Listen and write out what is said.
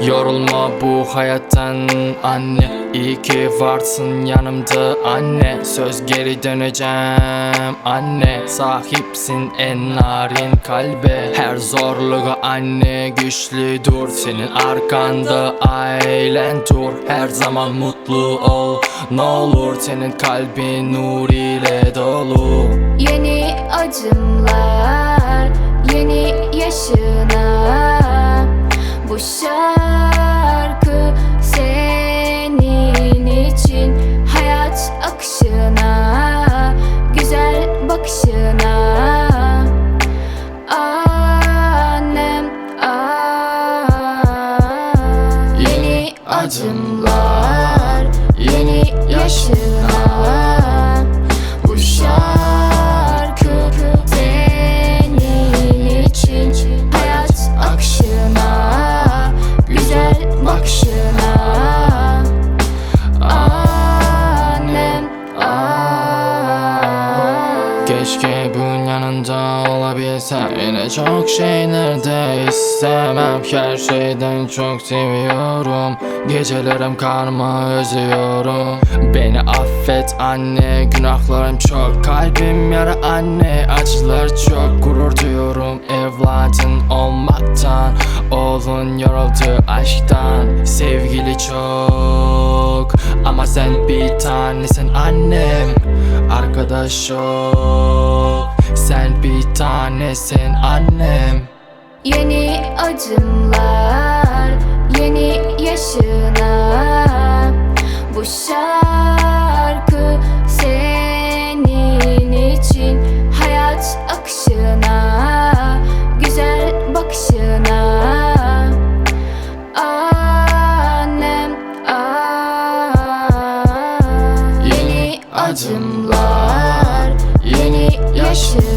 Yorulma bu hayattan anne, iyi ki varsın yanımda anne. Söz geri döneceğim anne, sahipsin en narin kalbe. Her zorluğa anne güçlü dur, senin arkanda ailen dur. Her zaman mutlu ol ne olur, senin kalbin nur ile dolu. Yeni acımlar, yeni yaşına. Bu şarkı senin için, hayat akışına, güzel bakışına. Annem, yeni acımlar, yeni yaşına. Bu şarkı senin için, hayat akışına, güzel bakışına. Annem, Keşke bunun yanında olabilsem, yine çok şeylerde istemem. Her şeyden çok seviyorum, gecelerim karma özlüyorum. Beni affet anne, günahlarım çok, kalbim yara anne. Acılar çok, gurur duyuyorum evladın olmaktan. Oğlun yoruldu aşktan, sevgili çok ama sen bir tanesin annem. Arkadaş yok, sen bir tanesin annem. yeni acımlar, yeni yaşına. Bu şarkı senin için, hayat akışına, güzel bakışına. Annem, yeni acımlar, yeni yaşına.